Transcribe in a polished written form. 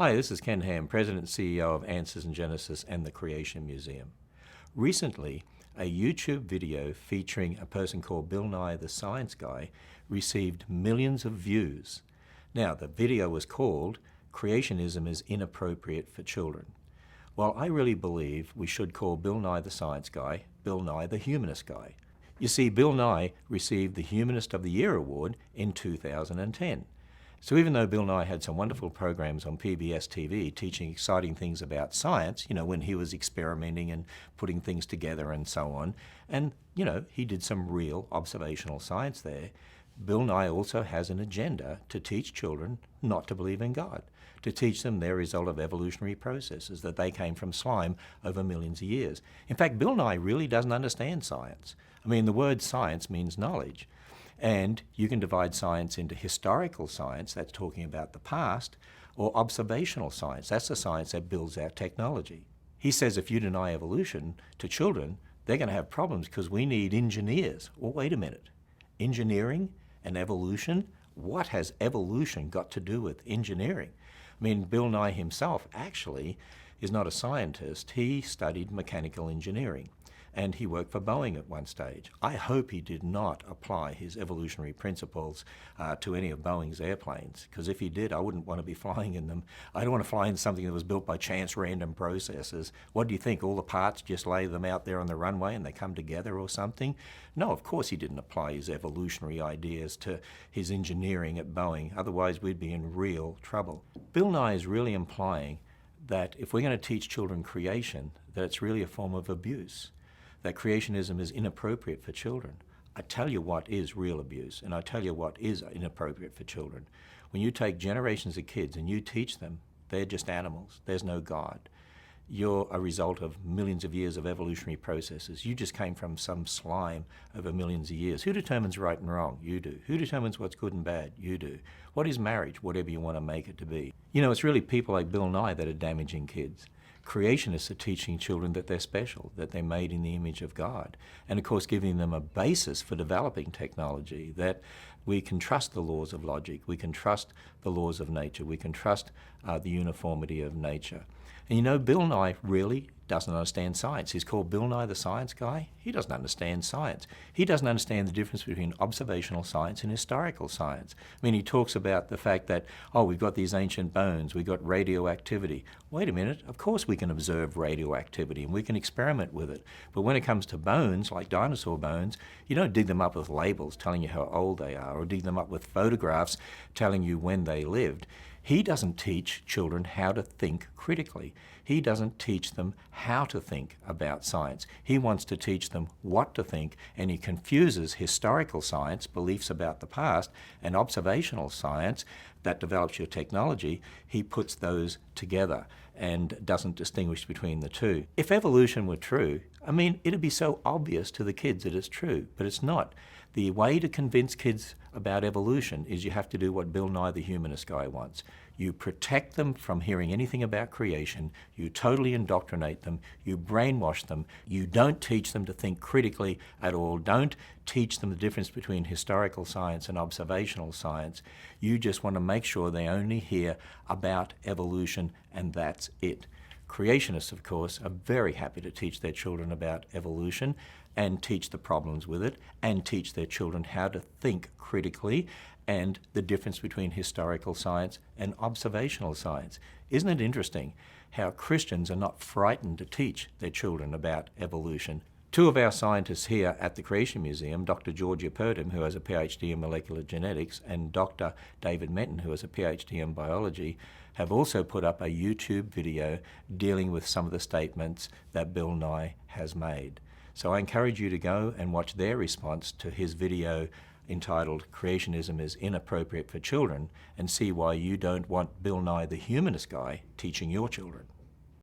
Hi, this is Ken Ham, President and CEO of Answers in Genesis and the Creation Museum. Recently, a YouTube video featuring a person called Bill Nye the Science Guy received millions of views. Now, the video was called Creationism is Inappropriate for Children. Well, I really believe we should call Bill Nye the Science Guy Bill Nye the Humanist Guy. You see, Bill Nye received the Humanist of the Year award in 2010. So even though Bill Nye had some wonderful programs on PBS TV teaching exciting things about science, when he was experimenting and putting things together and so on, and, he did some real observational science there, Bill Nye also has an agenda to teach children not to believe in God, to teach them their result of evolutionary processes, that they came from slime over millions of years. In fact, Bill Nye really doesn't understand science. The word science means knowledge. And you can divide science into historical science, that's talking about the past, or observational science, that's the science that builds our technology. He says if you deny evolution to children, they're going to have problems because we need engineers. Well, wait a minute. Engineering and evolution? What has evolution got to do with engineering? Bill Nye himself actually is not a scientist. He studied mechanical engineering. And he worked for Boeing at one stage. I hope he did not apply his evolutionary principles to any of Boeing's airplanes, because if he did, I wouldn't want to be flying in them. I don't want to fly in something that was built by chance random processes. What do you think, all the parts, just lay them out there on the runway and they come together or something? No, of course he didn't apply his evolutionary ideas to his engineering at Boeing, otherwise we'd be in real trouble. Bill Nye is really implying that if we're going to teach children creation, that it's really a form of abuse, that creationism is inappropriate for children. I tell you what is real abuse, and I tell you what is inappropriate for children. When you take generations of kids and you teach them they're just animals, there's no God, you're a result of millions of years of evolutionary processes. You just came from some slime over millions of years. Who determines right and wrong? You do. Who determines what's good and bad? You do. What is marriage? Whatever you want to make it to be. It's really people like Bill Nye that are damaging kids. Creationists are teaching children that they're special, that they're made in the image of God, and of course giving them a basis for developing technology, that we can trust the laws of logic, we can trust the laws of nature, we can trust the uniformity of nature. And Bill Nye really doesn't understand science. He's called Bill Nye the Science Guy. He doesn't understand science. He doesn't understand the difference between observational science and historical science. He talks about the fact that, we've got these ancient bones, we've got radioactivity. Wait a minute, of course we can observe radioactivity and we can experiment with it. But when it comes to bones, like dinosaur bones, you don't dig them up with labels telling you how old they are, or dig them up with photographs telling you when they lived. He doesn't teach children how to think critically. He doesn't teach them how to think about science. He wants to teach them what to think, and he confuses historical science, beliefs about the past, and observational science that develops your technology. He puts those together and doesn't distinguish between the two. If evolution were true, it'd be so obvious to the kids that it's true, but it's not. The way to convince kids about evolution is you have to do what Bill Nye the Humanist Guy wants. You protect them from hearing anything about creation, you totally indoctrinate them, you brainwash them, you don't teach them to think critically at all, don't teach them the difference between historical science and observational science. You just want to make sure they only hear about evolution and that's it. Creationists, of course, are very happy to teach their children about evolution and teach the problems with it and teach their children how to think critically and the difference between historical science and observational science. Isn't it interesting how Christians are not frightened to teach their children about evolution? Two of our scientists here at the Creation Museum, Dr. Georgia Purdom, who has a PhD in molecular genetics, and Dr. David Menton, who has a PhD in biology, have also put up a YouTube video dealing with some of the statements that Bill Nye has made. So I encourage you to go and watch their response to his video entitled Creationism is Inappropriate for Children and see why you don't want Bill Nye the Humanist Guy teaching your children.